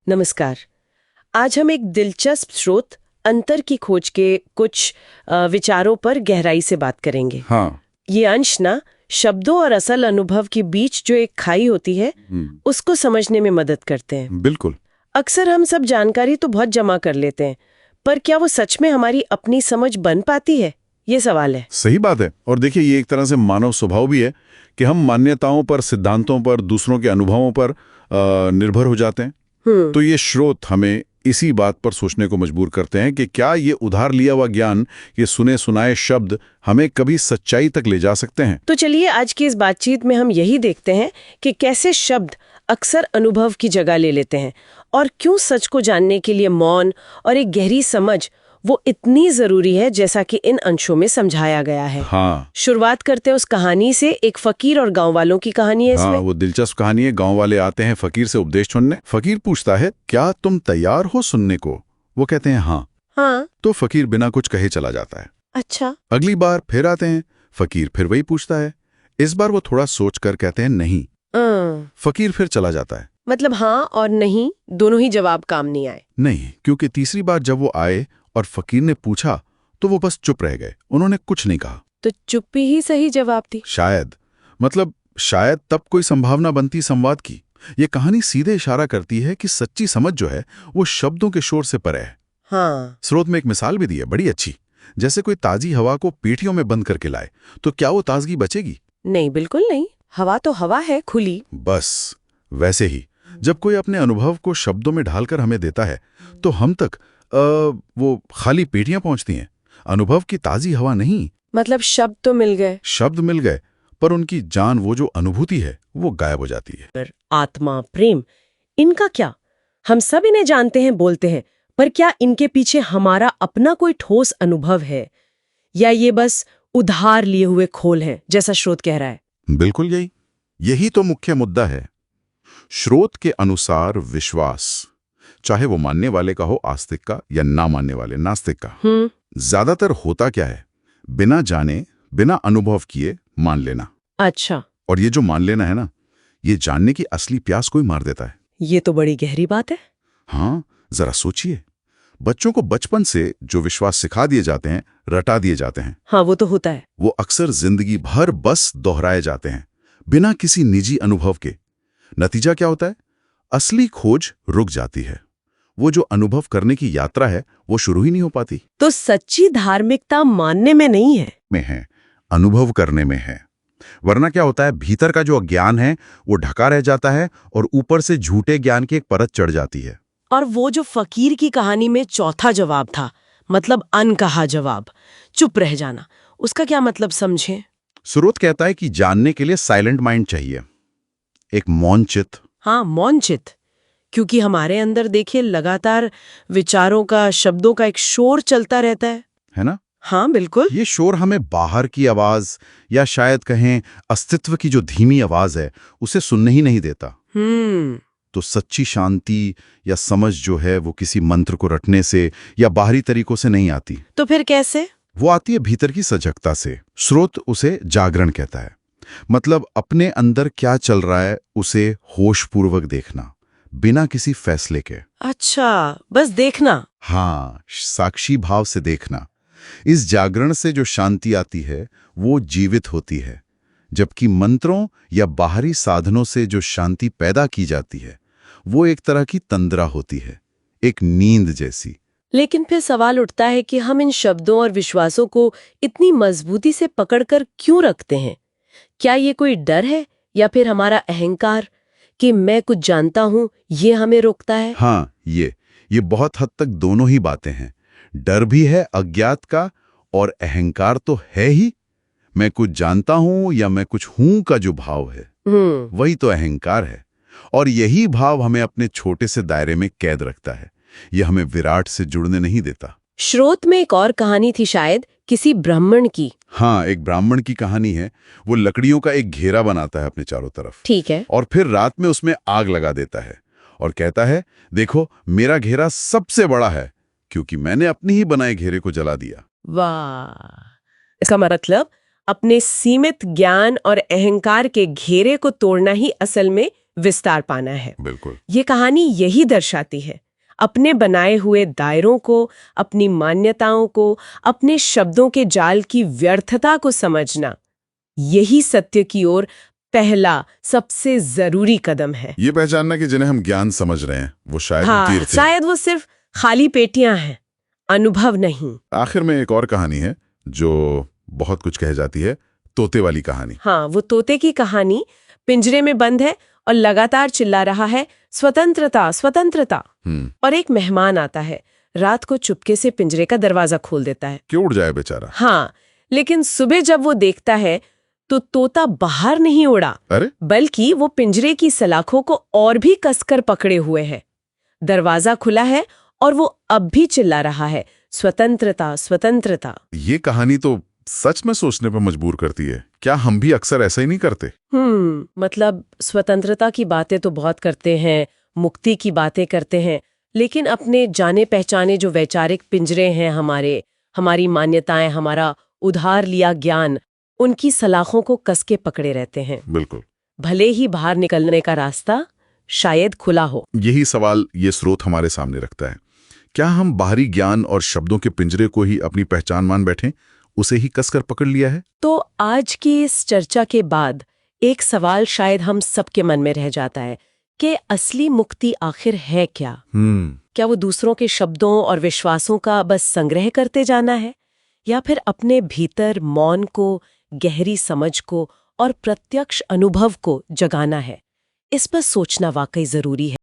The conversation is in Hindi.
नमस्कार। आज हम एक दिलचस्प स्रोत अंतर की खोज के कुछ विचारों पर गहराई से बात करेंगे। हाँ। ये अंश ना शब्दों और असल अनुभव के बीच जो एक खाई होती है उसको समझने में मदद करते हैं। बिल्कुल। अक्सर हम सब जानकारी तो बहुत जमा कर लेते हैं, पर क्या वो सच में हमारी अपनी समझ बन पाती है, ये सवाल है। सही बात है। और देखिए, ये एक तरह से मानव स्वभाव भी है कि हम मान्यताओं पर, सिद्धांतों पर, दूसरों के अनुभवों पर निर्भर हो जाते हैं। तो ये स्रोत हमें इसी बात पर सोचने को मजबूर करते हैं कि क्या ये उधार लिया हुआ ज्ञान, ये सुने सुनाए शब्द हमें कभी सच्चाई तक ले जा सकते हैं। तो चलिए आज की इस बातचीत में हम यही देखते हैं कि कैसे शब्द अक्सर अनुभव की जगह ले लेते हैं और क्यों सच को जानने के लिए मौन और एक गहरी समझ वो इतनी जरूरी है, जैसा कि इन अंशों में समझाया गया है। हाँ। शुरुआत करते हैं उस कहानी से। एक फकीर और गांव वालों की कहानी है इसमें। हाँ, वो दिलचस्प कहानी है। गांव वाले आते हैं फकीर से उपदेश सुनने। फकीर पूछता है, क्या तुम तैयार हो सुनने को? वो कहते हैं हाँ। हाँ। तो फकीर बिना कुछ कहे चला जाता है। अच्छा। अगली बार फिर आते हैं, फकीर फिर वही पूछता है। इस बार वो थोड़ा सोचकर कहते हैं नहीं। फकीर फिर चला जाता है। मतलब हाँ और नहीं दोनों ही जवाब काम नहीं आए। नहीं, क्योंकि तीसरी बार जब वो आए और फकीर ने पूछा तो वो बस चुप रह गए। उन्होंने कुछ नहीं कहा। तो चुप्पी ही सही जवाब थी। शायद, मतलब शायद तब कोई संभावना बनती संवाद की। ये कहानी सीधे इशारा करती है कि सच्ची समझ जो है वो शब्दों के शोर से परे है। हाँ। स्रोत में एक मिसाल भी दी है, बड़ी अच्छी। जैसे कोई ताजी हवा को पेटियों में बंद करके लाए तो क्या वो ताजगी बचेगी? नहीं, बिल्कुल नहीं। हवा तो हवा है, खुली। बस वैसे ही जब कोई अपने अनुभव को शब्दों में ढालकर हमें देता है तो हम तक वो खाली पेटियां पहुंचती हैं, अनुभव की ताजी हवा नहीं। मतलब शब्द तो मिल गए। शब्द मिल गए, पर उनकी जान, वो जो अनुभूति है, वो गायब हो जाती है। पर आत्मा, प्रेम, इनका क्या? हम सब इन्हें जानते हैं, बोलते हैं, पर क्या इनके पीछे हमारा अपना कोई ठोस अनुभव है, या ये बस उधार लिए हुए खोल हैं, जैसा स्रोत कह रहा है? बिल्कुल यही तो मुख्य मुद्दा है। स्रोत के अनुसार विश्वास, चाहे वो मानने वाले का हो, आस्तिक का, या ना मानने वाले नास्तिक का, ज्यादातर होता क्या है? बिना जाने, बिना अनुभव किए मान लेना। अच्छा। और ये जो मान लेना है ना, ये जानने की असली प्यास कोई मार देता है। ये तो बड़ी गहरी बात है। हाँ, जरा सोचिए। बच्चों को बचपन से जो विश्वास सिखा दिए जाते हैं, रटा दिए जाते हैं, हाँ, वो तो होता है। वो अक्सर जिंदगी भर बस दोहराए जाते हैं, बिना किसी निजी अनुभव के। नतीजा क्या होता है? असली खोज रुक जाती है। वो जो अनुभव करने की यात्रा है, वो शुरू ही नहीं हो पाती। तो सच्ची धार्मिकता मानने में नहीं है, में है, अनुभव करने में है। वरना क्या होता है, भीतर का जो अज्ञान है वो ढका रह जाता है और ऊपर से झूठे ज्ञान की एक परत चढ़ जाती है। और वो जो फकीर की कहानी में चौथा जवाब था, मतलब अनकहा जवाब, चुप रह जाना, उसका क्या मतलब समझें? स्रोत कहता है कि जानने के लिए साइलेंट माइंड चाहिए, एक मौन चित्त। हाँ, मौन चित्त। क्योंकि हमारे अंदर देखिए लगातार विचारों का, शब्दों का एक शोर चलता रहता है ना? हाँ बिल्कुल। ये शोर हमें बाहर की आवाज, या शायद कहें अस्तित्व की जो धीमी आवाज है, उसे सुनने ही नहीं देता। तो सच्ची शांति या समझ जो है वो किसी मंत्र को रटने से या बाहरी तरीकों से नहीं आती। तो फिर कैसे? वो आती है भीतर की सजगता से। स्रोत उसे जागरण कहता है। मतलब अपने अंदर क्या चल रहा है उसे होशपूर्वक देखना, बिना किसी फैसले के। अच्छा, बस देखना। हाँ, साक्षी भाव से देखना। इस जागरण से जो शांति आती है वो जीवित होती है, जबकि मंत्रों या बाहरी साधनों से जो शांति पैदा की जाती है वो एक तरह की तंद्रा होती है, एक नींद जैसी। लेकिन फिर सवाल उठता है कि हम इन शब्दों और विश्वासों को इतनी मजबूती से पकड़कर क्यों रखते हैं? क्या ये कोई डर है, या फिर हमारा अहंकार कि मैं कुछ जानता हूं, ये हमें रोकता है? हाँ, ये बहुत हद तक दोनों ही बातें हैं। डर भी है अज्ञात का, और अहंकार तो है ही। मैं कुछ जानता हूं या मैं कुछ हूं का जो भाव है, वही तो अहंकार है। और यही भाव हमें अपने छोटे से दायरे में कैद रखता है। यह हमें विराट से जुड़ने नहीं देता। स्रोत में एक और कहानी थी, शायद किसी ब्राह्मण की। हाँ, एक ब्राह्मण की कहानी है। वो लकड़ियों का एक घेरा बनाता है अपने चारों तरफ। ठीक है। और फिर रात में उसमें आग लगा देता है और कहता है, देखो मेरा घेरा सबसे बड़ा है, क्योंकि मैंने अपनी ही बनाए घेरे को जला दिया। वाह! इसका मतलब अपने सीमित ज्ञान और अहंकार के घेरे को तोड़ना ही असल में विस्तार पाना है। बिल्कुल। ये कहानी यही दर्शाती है, अपने बनाए हुए दायरों को, अपनी मान्यताओं को, अपने शब्दों के जाल की व्यर्थता को समझना, यही सत्य की ओर पहला सबसे जरूरी कदम है। ये पहचानना कि जिन्हें हम ज्ञान समझ रहे हैं वो शायद हाँ, तीर्थ हैं। शायद वो सिर्फ खाली पेटियां हैं, अनुभव नहीं। आखिर में एक और कहानी है जो बहुत कुछ कह जाती है, तोते वाली कहानी। हाँ, वो तोते की कहानी पिंजरे में बंद है और लगातार चिल्ला रहा है, स्वतंत्रता स्वतंत्रता। और एक मेहमान आता है, रात को चुपके से पिंजरे का दरवाजा खोल देता है। क्यों उड़ जाए बेचारा। हाँ, लेकिन सुबह जब वो देखता है तो तोता बाहर नहीं उड़ा, अरे बल्कि वो पिंजरे की सलाखों को और भी कसकर पकड़े हुए है। दरवाजा खुला है और वो अब भी चिल्ला रहा है, स्वतंत्रता स्वतंत्रता। ये कहानी तो सच में सोचने पर मजबूर करती है। क्या हम भी अक्सर ऐसा ही नहीं करते? मतलब स्वतंत्रता की बातें तो बहुत करते हैं, मुक्ति की बातें करते हैं, लेकिन अपने जाने पहचाने जो वैचारिक पिंजरे हैं, हमारी मान्यताएं, हमारा उधार लिया ज्ञान, उनकी सलाखों को कस के पकड़े रहते हैं। बिल्कुल। भले ही बाहर निकलने का रास्ता शायद खुला हो। यही सवाल ये स्रोत हमारे सामने रखता है। क्या हम बाहरी ज्ञान और शब्दों के पिंजरे को ही अपनी पहचान मान बैठे, उसे ही कसकर पकड़ लिया है? तो आज की इस चर्चा के बाद एक सवाल शायद हम सबके मन में रह जाता है कि असली मुक्ति आखिर है क्या? क्या वो दूसरों के शब्दों और विश्वासों का बस संग्रह करते जाना है, या फिर अपने भीतर मौन को, गहरी समझ को और प्रत्यक्ष अनुभव को जगाना है? इस पर सोचना वाकई जरूरी है।